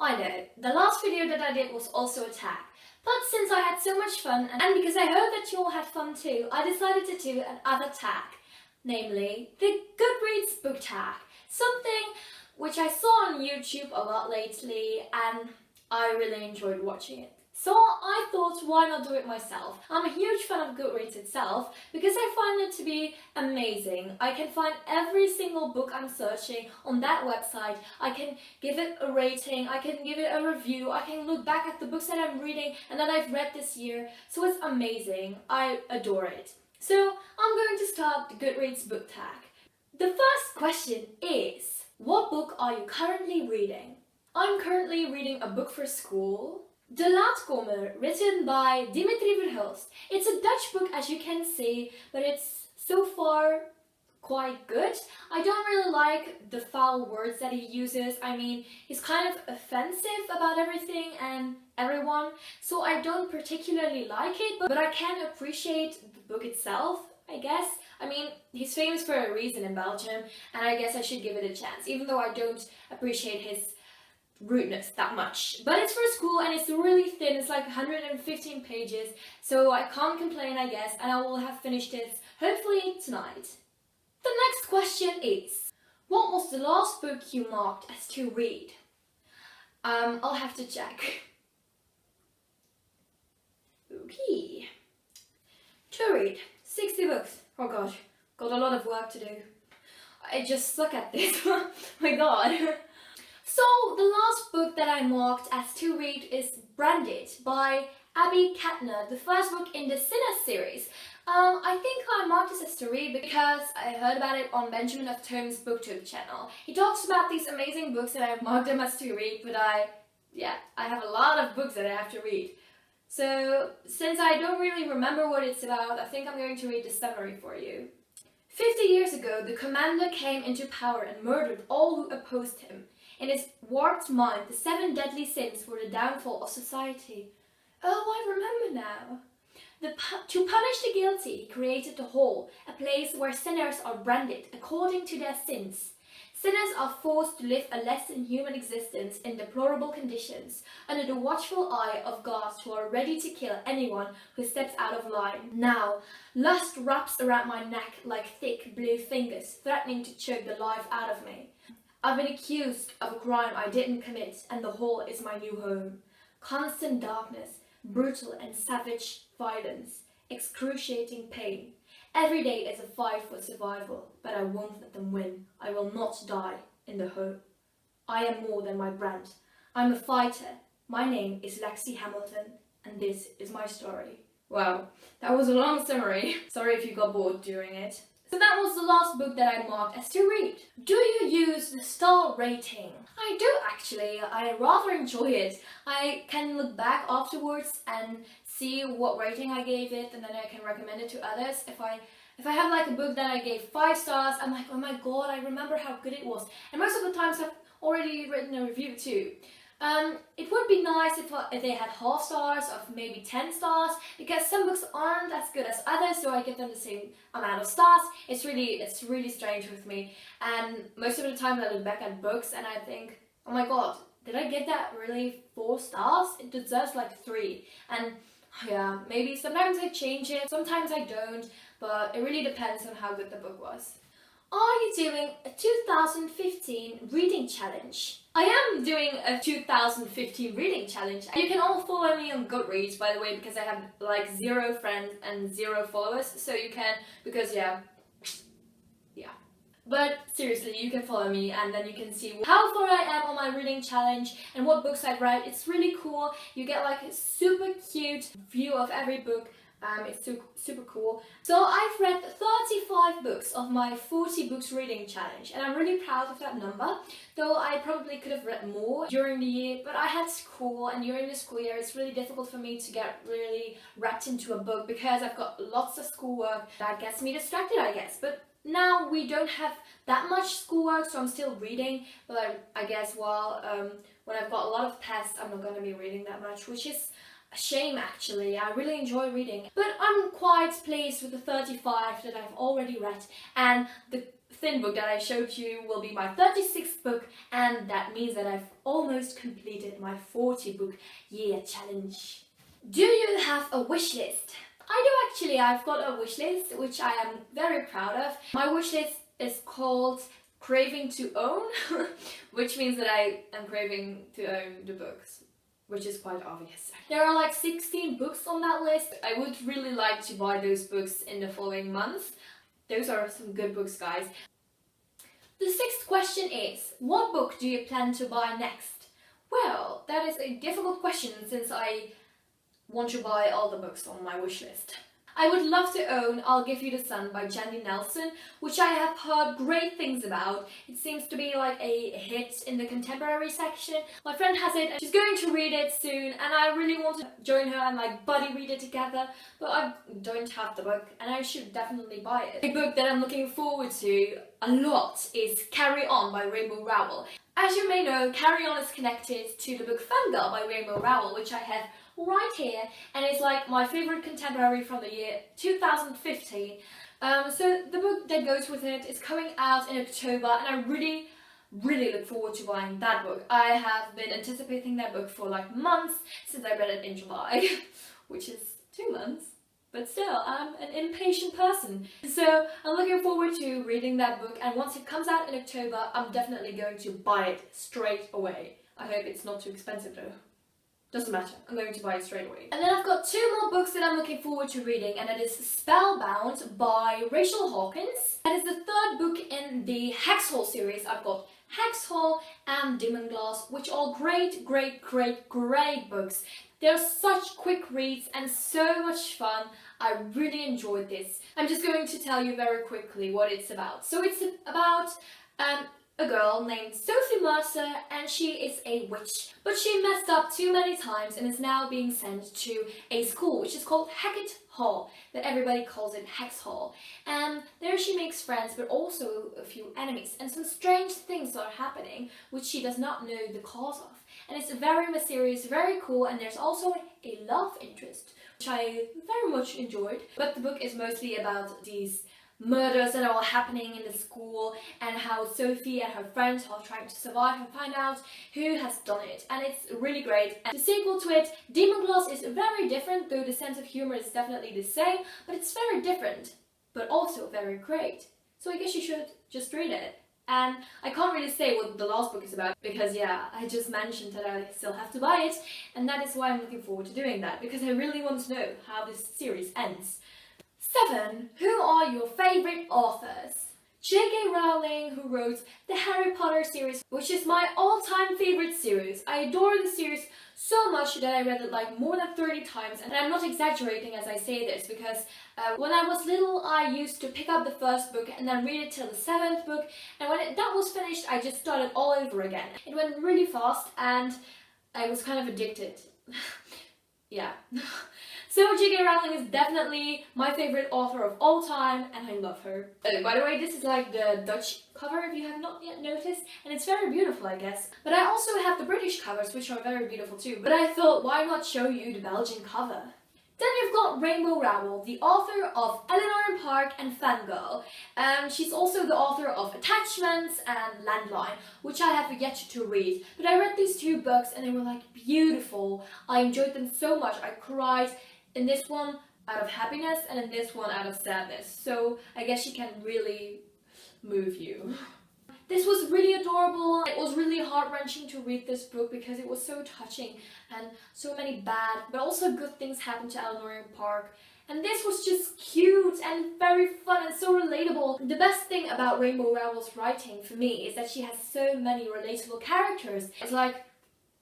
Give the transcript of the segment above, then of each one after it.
I know, the last video that I did was also a tag, but since I had so much fun and because I heard that you all had fun too, I decided to do another tag, namely the Goodreads Book Tag, something which I saw on YouTube a lot lately and I really enjoyed watching it. So I thought, why not do it myself? I'm a huge fan of Goodreads itself because I find it to be amazing. I can find every single book I'm searching on that website. I can give it a rating, I can give it a review, I can look back at the books that I'm reading and that I've read this year. So it's amazing. I adore it. So I'm going to start the Goodreads Book Tag. The first question is, what book are you currently reading? I'm currently reading a book for school. De Laatkomer, written by Dimitri Verhulst. It's a Dutch book, as you can see, but it's so far quite good. I don't really like the foul words that he uses. I mean, he's kind of offensive about everything and everyone, so I don't particularly like it, but I can appreciate the book itself, I guess. I mean, he's famous for a reason in Belgium, and I guess I should give it a chance, even though I don't appreciate his rudeness that much. But it's for school and it's really thin, it's like 115 pages, so I can't complain, I guess, and I will have finished it hopefully tonight. The next question is, what was the last book you marked as to read? I'll have to check. Okay. To read, 60 books. Oh gosh, got a lot of work to do. I just suck at this. My god. So the last book that I marked as to read is Branded by Abby Katner, the first book in the Sinner series. I think I marked this as to read because I heard about it on Benjamin of Tome's booktube channel. He talks about these amazing books and I've marked them as to read, but I have a lot of books that I have to read. So since I don't really remember what it's about, I think I'm going to read the summary for you. 50 years ago, the commander came into power and murdered all who opposed him. In his warped mind, the 7 deadly sins were the downfall of society. Oh, I remember now. To punish the guilty, he created the whole, a place where sinners are branded according to their sins. Sinners are forced to live a less than human existence in deplorable conditions, under the watchful eye of gods who are ready to kill anyone who steps out of line. Now, lust wraps around my neck like thick blue fingers, threatening to choke the life out of me. I've been accused of a crime I didn't commit, and the hole is my new home. Constant darkness, brutal and savage violence, excruciating pain. Every day is a fight for survival, but I won't let them win. I will not die in the hole. I am more than my brand. I'm a fighter. My name is Lexi Hamilton, and this is my story. Wow, that was a long summary. Sorry if you got bored during it. So that was the last book that I marked as to read. Do you use the star rating? I do actually. I rather enjoy it. I can look back afterwards and see what rating I gave it, and then I can recommend it to others. If I have like a book that I gave 5 stars, I'm like, oh my god, I remember how good it was. And most of the times I've already written a review too. It would be nice if they had half stars of maybe 10 stars, because some books aren't as good as others, so I give them the same amount of stars. It's really strange with me, and most of the time I look back at books and I think, oh my god, did I give that really 4 stars? It deserves like 3. And yeah, maybe sometimes I change it, sometimes I don't, but it really depends on how good the book was. Are you doing a 2015 reading challenge? I am doing a 2015 reading challenge. You can all follow me on Goodreads, by the way, because I have like 0 friends and 0 followers, so you can, because yeah. But seriously, you can follow me and then you can see how far I am on my reading challenge and what books I've read. It's really cool. You get like a super cute view of every book. It's super cool. So I've read 35 books of my 40 books reading challenge, and I'm really proud of that number, though I probably could have read more during the year, but I had school, and during the school year it's really difficult for me to get really wrapped into a book because I've got lots of schoolwork that gets me distracted, I guess. But now we don't have that much schoolwork, so I'm still reading, but I guess while when I've got a lot of tests, I'm not going to be reading that much, which is a shame actually. I really enjoy reading, but I'm quite pleased with the 35 that I've already read, and the thin book that I showed you will be my 36th book, and that means that I've almost completed my 40 book year challenge. Do you have a wish list? I do actually. I've got a wish list which I am very proud of. My wish list is called Craving to Own, which means that I am craving to own the books, which is quite obvious. There are like 16 books on that list. I would really like to buy those books in the following months. Those are some good books, guys. The sixth question is, what book do you plan to buy next? Well, that is a difficult question since I want to buy all the books on my wish list. I would love to own I'll Give You the Sun by Jandy Nelson, which I have heard great things about. It seems to be like a hit in the contemporary section. My friend has it and she's going to read it soon, and I really want to join her and like buddy read it together, but I don't have the book and I should definitely buy it. A book that I'm looking forward to a lot is Carry On by Rainbow Rowell. As you may know, Carry On is connected to the book Fangirl by Rainbow Rowell, which I have right here, and it's like my favorite contemporary from the year 2015. So the book that goes with it is coming out in October, and I really look forward to buying that book. I have been anticipating that book for like months since I read it in July, which is 2 months. But still, I'm an impatient person. So I'm looking forward to reading that book, and once it comes out in October, I'm definitely going to buy it straight away. I hope it's not too expensive though. Doesn't matter, I'm going to buy it straight away. And then I've got 2 more books that I'm looking forward to reading, and that is Spellbound by Rachel Hawkins. That is the 3rd book in the Hex Hall series. I've got Hex Hall and Demon Glass, which are great books. They're such quick reads and so much fun. I really enjoyed this. I'm just going to tell you very quickly what it's about. So it's about a girl named Sophie Mercer, and she is a witch, but she messed up too many times and is now being sent to a school which is called Hackett Hall, but everybody calls it Hex Hall. And there she makes friends, but also a few enemies, and some strange things are happening which she does not know the cause of. And it's very mysterious, very cool, and there's also a love interest, which I very much enjoyed. But the book is mostly about these murders that are all happening in the school, and how Sophie and her friends are trying to survive and find out who has done it, and it's really great. And the sequel to it, Demon Glass, is very different, though the sense of humor is definitely the same, but it's very different, but also very great. So I guess you should just read it. And I can't really say what the last book is about, because yeah, I just mentioned that I still have to buy it, and that is why I'm looking forward to doing that, because I really want to know how this series ends. 7. Who are your favourite authors? J.K. Rowling, who wrote the Harry Potter series, which is my all-time favourite series. I adore the series so much that I read it like more than 30 times, and I'm not exaggerating as I say this, because when I was little I used to pick up the 1st book and then read it till the 7th book, and when that was finished I just started all over again. It went really fast and I was kind of addicted. Yeah. So J.K. Rowling is definitely my favourite author of all time, and I love her. By the way, this is like the Dutch cover, if you have not yet noticed, and it's very beautiful, I guess. But I also have the British covers, which are very beautiful too. But I thought, why not show you the Belgian cover? Then you've got Rainbow Rowell, the author of Eleanor in Park and Fangirl. She's also the author of Attachments and Landline, which I have yet to read. But I read these 2 books and they were like beautiful. I enjoyed them so much. I cried in this one out of happiness and in this one out of sadness. So I guess she can really move you. This was really adorable. It was really heart-wrenching to read this book because it was so touching and so many bad but also good things happened to Eleanor in Park. And this was just cute and very fun and so relatable. The best thing about Rainbow Rowell's writing for me is that she has so many relatable characters. It's like,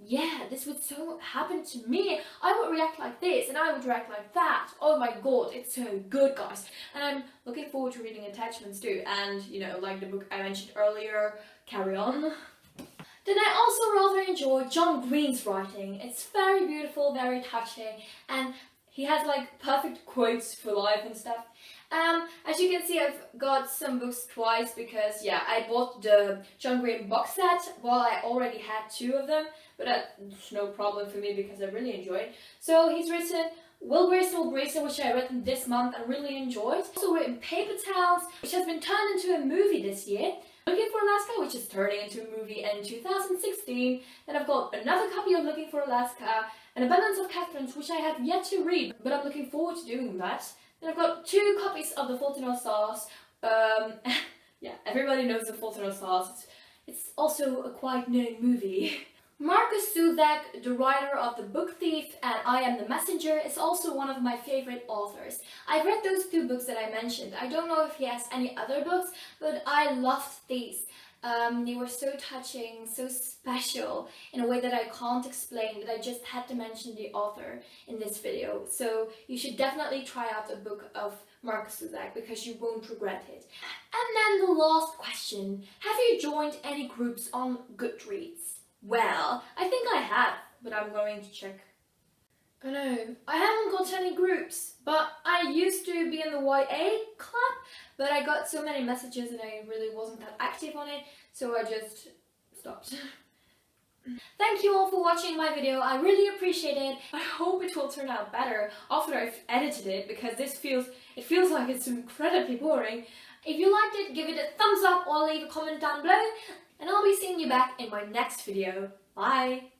yeah, this would so happen to me. I would react like this and I would react like that. Oh my god, it's so good, guys. And I'm looking forward to reading Attachments too. And, you know, like the book I mentioned earlier, Carry On. Then I also rather enjoy John Green's writing. It's very beautiful, very touching, and he has like perfect quotes for life and stuff. As you can see, I've got some books twice because, yeah, I bought the John Green box set while I already had 2 of them, but that's no problem for me because I really enjoy it. So he's written Will Grayson Will Grayson, which I read this month and really enjoyed. Also written Paper Towns, which has been turned into a movie this year. Looking for Alaska, which is turning into a movie in 2016. Then I've got another copy of Looking for Alaska, An Abundance of Catherines, which I have yet to read, but I'm looking forward to doing that. Then I've got 2 copies of The Fault in Our Stars. Yeah, everybody knows The Fault in Our Stars. It's also a quite known movie. Marcus Zuthak, the writer of The Book Thief and I Am the Messenger, is also one of my favorite authors. I've read those 2 books that I mentioned. I don't know if he has any other books, but I loved these. They were so touching, so special, in a way that I can't explain, that I just had to mention the author in this video. So you should definitely try out a book of Marcus Zuthak because you won't regret it. And then the last question, have you joined any groups on Goodreads? Well, I think I have, but I'm going to check. Oh no, I haven't got any groups, but I used to be in the YA club, but I got so many messages and I really wasn't that active on it, so I just stopped. Thank you all for watching my video, I really appreciate it. I hope it will turn out better after I've edited it, because it feels like it's incredibly boring. If you liked it, give it a thumbs up or leave a comment down below, and I'll be seeing you back in my next video. Bye!